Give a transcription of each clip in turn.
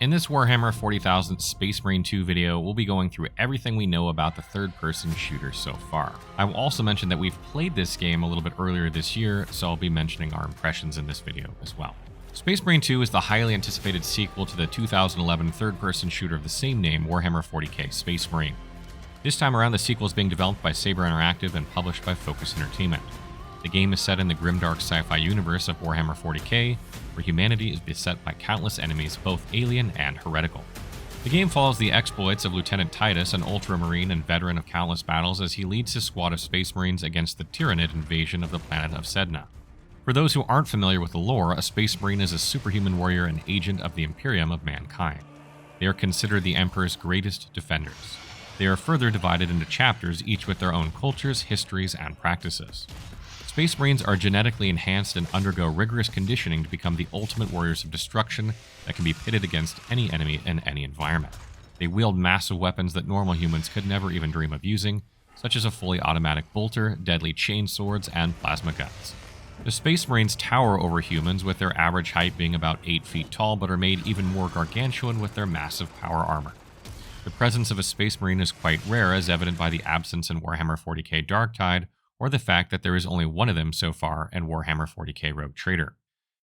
In this Warhammer 40,000 Space Marine 2 video, we'll be going through everything we know about the third-person shooter so far. I will also mention that we've played this game a little bit earlier this year, so I'll be mentioning our impressions in this video as well. Space Marine 2 is the highly anticipated sequel to the 2011 third-person shooter of the same name, Warhammer 40k Space Marine. This time around, the sequel is being developed by Saber Interactive and published by Focus Entertainment. The game is set in the grimdark sci-fi universe of Warhammer 40k, where humanity is beset by countless enemies, both alien and heretical. The game follows the exploits of Lieutenant Titus, an ultramarine and veteran of countless battles, as he leads his squad of Space Marines against the Tyranid invasion of the planet of Sedna. For those who aren't familiar with the lore, a Space Marine is a superhuman warrior and agent of the Imperium of mankind. They are considered the Emperor's greatest defenders. They are further divided into chapters, each with their own cultures, histories, and practices. Space Marines are genetically enhanced and undergo rigorous conditioning to become the ultimate warriors of destruction that can be pitted against any enemy in any environment. They wield massive weapons that normal humans could never even dream of using, such as a fully automatic bolter, deadly chain swords, and plasma guns. The Space Marines tower over humans, with their average height being about 8 feet tall, but are made even more gargantuan with their massive power armor. The presence of a Space Marine is quite rare, as evident by the absence in Warhammer 40k Darktide, or the fact that there is only one of them so far in Warhammer 40k Rogue Trader.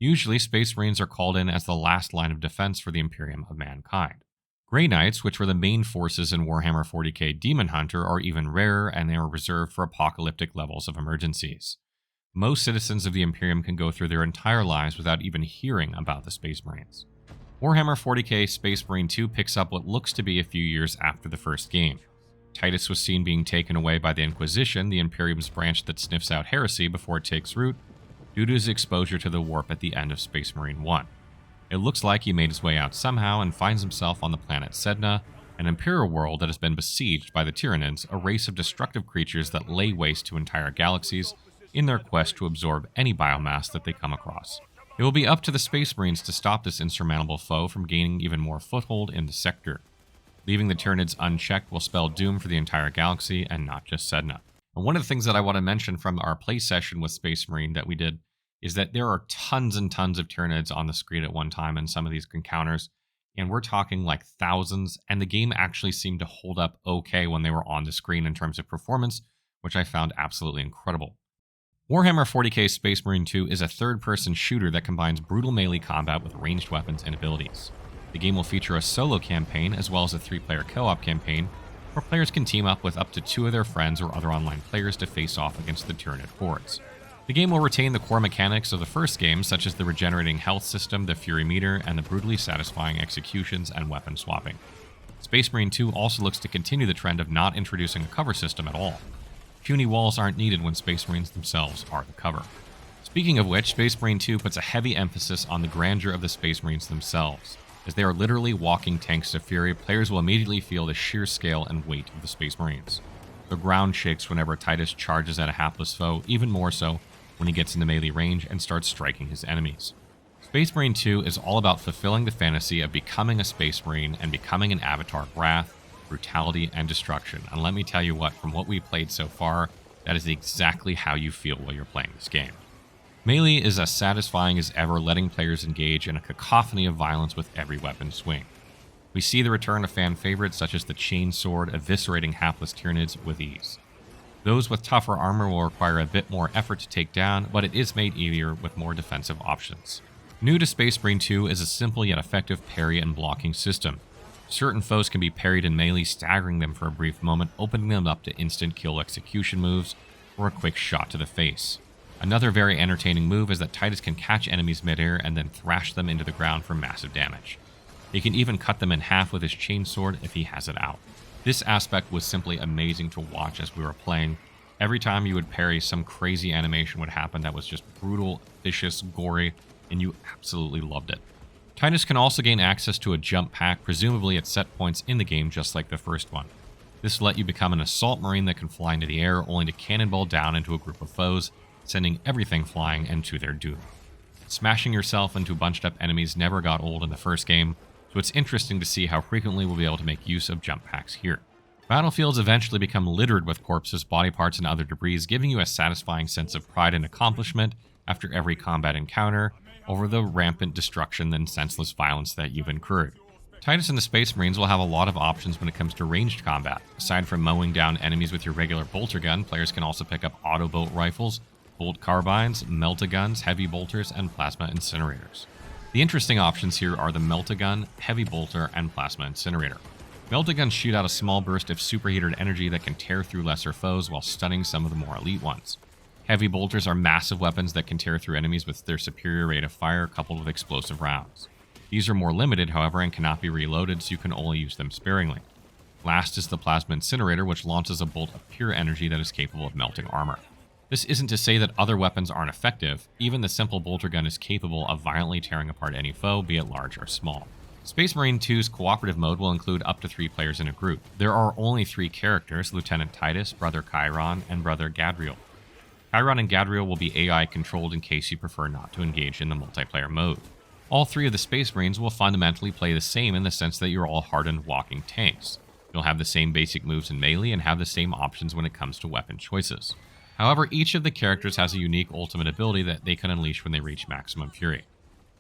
Usually, Space Marines are called in as the last line of defense for the Imperium of mankind. Grey Knights, which were the main forces in Warhammer 40k Demon Hunter, are even rarer, and they are reserved for apocalyptic levels of emergencies. Most citizens of the Imperium can go through their entire lives without even hearing about the Space Marines. Warhammer 40k Space Marine 2 picks up what looks to be a few years after the first game. Titus was seen being taken away by the Inquisition, the Imperium's branch that sniffs out heresy before it takes root, due to his exposure to the warp at the end of Space Marine 1. It looks like he made his way out somehow and finds himself on the planet Sedna, an Imperial world that has been besieged by the Tyranids, a race of destructive creatures that lay waste to entire galaxies in their quest to absorb any biomass that they come across. It will be up to the Space Marines to stop this insurmountable foe from gaining even more foothold in the sector. Leaving the Tyranids unchecked will spell doom for the entire galaxy, and not just Sedna. And one of the things that I want to mention from our play session with Space Marine that we did is that there are tons and tons of Tyranids on the screen at one time in some of these encounters, and we're talking like thousands, and the game actually seemed to hold up okay when they were on the screen in terms of performance, which I found absolutely incredible. Warhammer 40k Space Marine 2 is a third-person shooter that combines brutal melee combat with ranged weapons and abilities. The game will feature a solo campaign as well as a 3-player co-op campaign, where players can team up with up to 2 of their friends or other online players to face off against the Tyranid hordes. The game will retain the core mechanics of the first game, such as the regenerating health system, the Fury meter, and the brutally satisfying executions and weapon swapping. Space Marine 2 also looks to continue the trend of not introducing a cover system at all. Puny walls aren't needed when Space Marines themselves are the cover. Speaking of which, Space Marine 2 puts a heavy emphasis on the grandeur of the Space Marines themselves. As they are literally walking tanks of fury, players will immediately feel the sheer scale and weight of the Space Marines. The ground shakes whenever Titus charges at a hapless foe, even more so when he gets into melee range and starts striking his enemies. Space Marine 2 is all about fulfilling the fantasy of becoming a Space Marine and becoming an avatar of wrath, brutality, and destruction. And let me tell you what, from what we've played so far, that is exactly how you feel while you're playing this game. Melee is as satisfying as ever, letting players engage in a cacophony of violence with every weapon swing. We see the return of fan favorites such as the chain sword, eviscerating hapless Tyranids with ease. Those with tougher armor will require a bit more effort to take down, but it is made easier with more defensive options. New to Space Marine 2 is a simple yet effective parry and blocking system. Certain foes can be parried in melee, staggering them for a brief moment, opening them up to instant kill execution moves or a quick shot to the face. Another very entertaining move is that Titus can catch enemies midair and then thrash them into the ground for massive damage. He can even cut them in half with his chainsword if he has it out. This aspect was simply amazing to watch as we were playing. Every time you would parry, some crazy animation would happen that was just brutal, vicious, gory, and you absolutely loved it. Titus can also gain access to a jump pack, presumably at set points in the game just like the first one. This will let you become an assault marine that can fly into the air only to cannonball down into a group of foes, sending everything flying and to their doom. Smashing yourself into bunched up enemies never got old in the first game, so it's interesting to see how frequently we'll be able to make use of jump packs here. Battlefields eventually become littered with corpses, body parts, and other debris, giving you a satisfying sense of pride and accomplishment after every combat encounter over the rampant destruction and senseless violence that you've incurred. Titus and the Space Marines will have a lot of options when it comes to ranged combat. Aside from mowing down enemies with your regular bolter gun, players can also pick up auto bolt rifles, bolt carbines, melta-guns, heavy bolters, and plasma incinerators. The interesting options here are the melta-gun, heavy bolter, and plasma incinerator. Melta-guns shoot out a small burst of superheated energy that can tear through lesser foes while stunning some of the more elite ones. Heavy bolters are massive weapons that can tear through enemies with their superior rate of fire coupled with explosive rounds. These are more limited, however, and cannot be reloaded, so you can only use them sparingly. Last is the plasma incinerator, which launches a bolt of pure energy that is capable of melting armor. This isn't to say that other weapons aren't effective. Even the simple bolter gun is capable of violently tearing apart any foe, be it large or small. Space Marine 2's cooperative mode will include up to 3 players in a group. There are only 3 characters: Lieutenant Titus, Brother Chiron, and Brother Gadriel. Chiron and Gadriel will be AI controlled in case you prefer not to engage in the multiplayer mode. All 3 of the Space Marines will fundamentally play the same in the sense that you're all hardened walking tanks. You'll have the same basic moves in melee and have the same options when it comes to weapon choices. However, each of the characters has a unique ultimate ability that they can unleash when they reach maximum fury.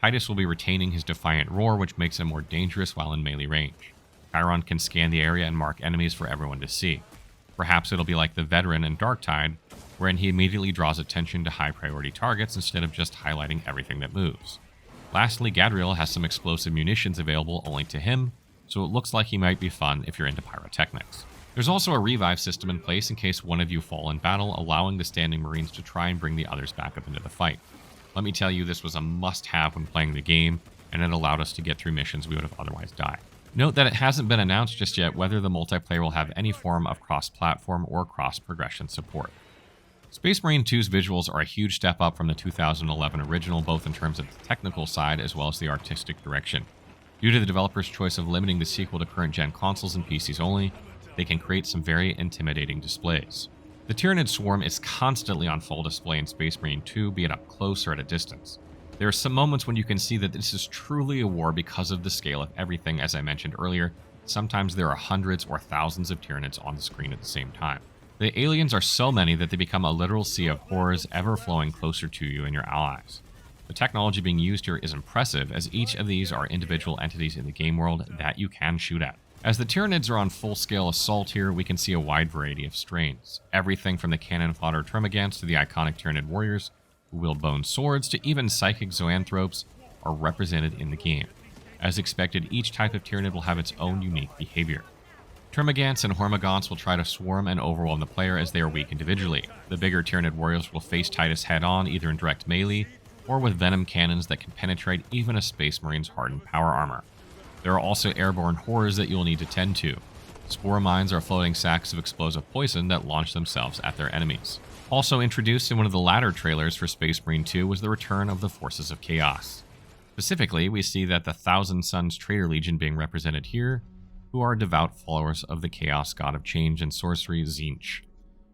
Titus will be retaining his Defiant Roar, which makes him more dangerous while in melee range. Chiron can scan the area and mark enemies for everyone to see. Perhaps it'll be like the Veteran in Darktide, wherein he immediately draws attention to high priority targets instead of just highlighting everything that moves. Lastly, Gadriel has some explosive munitions available only to him, so it looks like he might be fun if you're into pyrotechnics. There's also a revive system in place in case one of you fall in battle, allowing the standing Marines to try and bring the others back up into the fight. Let me tell you, this was a must-have when playing the game, and it allowed us to get through missions we would have otherwise died. Note that it hasn't been announced just yet whether the multiplayer will have any form of cross-platform or cross-progression support. Space Marine 2's visuals are a huge step up from the 2011 original, both in terms of the technical side as well as the artistic direction. Due to the developer's choice of limiting the sequel to current-gen consoles and PCs only, they can create some very intimidating displays. The Tyranid swarm is constantly on full display in Space Marine 2, be it up close or at a distance. There are some moments when you can see that this is truly a war because of the scale of everything. As I mentioned earlier, sometimes there are hundreds or thousands of Tyranids on the screen at the same time. The aliens are so many that they become a literal sea of horrors ever flowing closer to you and your allies. The technology being used here is impressive, as each of these are individual entities in the game world that you can shoot at. As the Tyranids are on full-scale assault here, we can see a wide variety of strains. Everything from the cannon fodder Termagants to the iconic Tyranid warriors who wield bone swords to even psychic zoanthropes are represented in the game. As expected, each type of Tyranid will have its own unique behavior. Termagants and Hormagaunts will try to swarm and overwhelm the player as they are weak individually. The bigger Tyranid warriors will face Titus head-on, either in direct melee or with venom cannons that can penetrate even a Space Marine's hardened power armor. There are also airborne horrors that you'll need to tend to. Spore mines are floating sacks of explosive poison that launch themselves at their enemies. Also introduced in one of the latter trailers for Space Marine 2 was the return of the Forces of Chaos. Specifically, we see that the Thousand Suns Traitor Legion being represented here, who are devout followers of the Chaos God of Change and Sorcery, Tzeentch.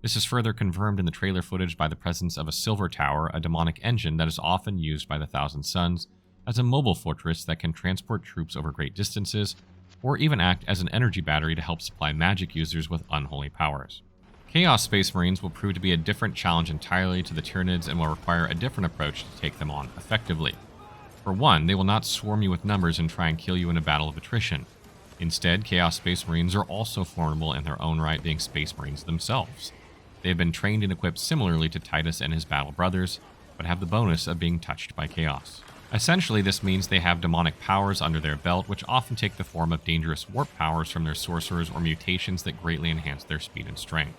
This is further confirmed in the trailer footage by the presence of a Silver Tower, a demonic engine that is often used by the Thousand Suns as a mobile fortress that can transport troops over great distances, or even act as an energy battery to help supply magic users with unholy powers. Chaos Space Marines will prove to be a different challenge entirely to the Tyranids and will require a different approach to take them on effectively. For one, they will not swarm you with numbers and try and kill you in a battle of attrition. Instead, Chaos Space Marines are also formidable in their own right, being Space Marines themselves. They have been trained and equipped similarly to Titus and his battle brothers, but have the bonus of being touched by chaos. Essentially, this means they have demonic powers under their belt, which often take the form of dangerous warp powers from their sorcerers or mutations that greatly enhance their speed and strength.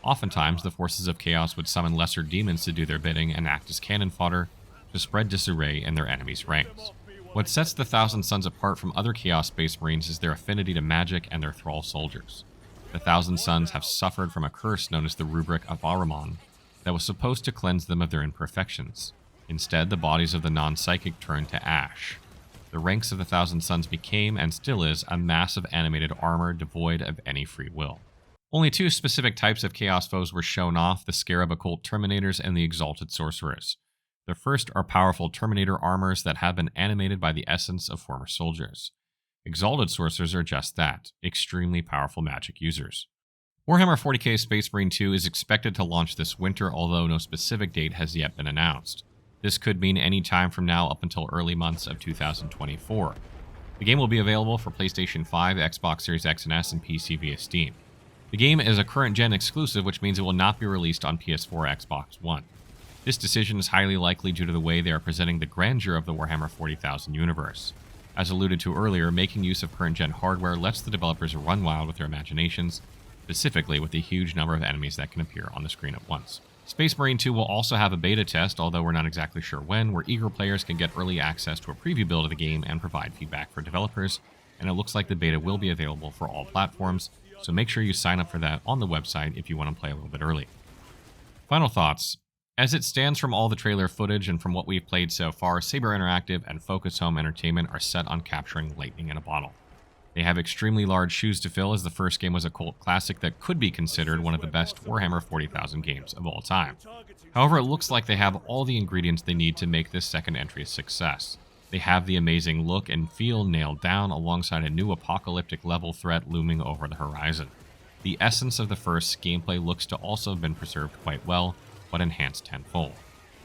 Oftentimes, the forces of chaos would summon lesser demons to do their bidding and act as cannon fodder to spread disarray in their enemies' ranks. What sets the Thousand Suns apart from other Chaos Space Marines is their affinity to magic and their thrall soldiers. The Thousand Suns have suffered from a curse known as the Rubric of Ahriman that was supposed to cleanse them of their imperfections. Instead, the bodies of the non-psychic turned to ash. The ranks of the Thousand Suns became, and still is, a mass of animated armor devoid of any free will. Only 2 specific types of Chaos foes were shown off, the Scarab Occult Terminators and the Exalted Sorcerers. The first are powerful Terminator armors that have been animated by the essence of former soldiers. Exalted Sorcerers are just that, extremely powerful magic users. Warhammer 40k Space Marine 2 is expected to launch this winter, although no specific date has yet been announced. This could mean any time from now up until early months of 2024. The game will be available for PlayStation 5, Xbox Series X and S, and PC via Steam. The game is a current-gen exclusive, which means it will not be released on PS4 or Xbox One. This decision is highly likely due to the way they are presenting the grandeur of the Warhammer 40,000 universe. As alluded to earlier, making use of current-gen hardware lets the developers run wild with their imaginations, specifically with the huge number of enemies that can appear on the screen at once. Space Marine 2 will also have a beta test, although we're not exactly sure when, where eager players can get early access to a preview build of the game and provide feedback for developers, and it looks like the beta will be available for all platforms, so make sure you sign up for that on the website if you want to play a little bit early. Final thoughts. As it stands from all the trailer footage and from what we've played so far, Saber Interactive and Focus Home Entertainment are set on capturing lightning in a bottle. They have extremely large shoes to fill, as the first game was a cult classic that could be considered one of the best Warhammer 40,000 games of all time. However, it looks like they have all the ingredients they need to make this second entry a success. They have the amazing look and feel nailed down alongside a new apocalyptic level threat looming over the horizon. The essence of the first gameplay looks to also have been preserved quite well, but enhanced tenfold.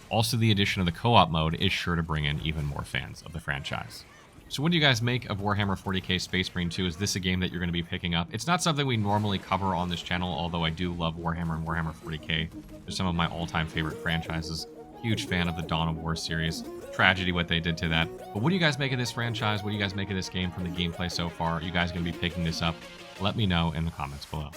Also, the addition of the co-op mode is sure to bring in even more fans of the franchise. So what do you guys make of Warhammer 40k Space Marine 2? Is this a game that you're going to be picking up? It's not something we normally cover on this channel, although I do love Warhammer and Warhammer 40k. They're some of my all-time favorite franchises. Huge fan of the Dawn of War series. Tragedy what they did to that. But what do you guys make of this franchise? What do you guys make of this game from the gameplay so far? Are you guys going to be picking this up? Let me know in the comments below.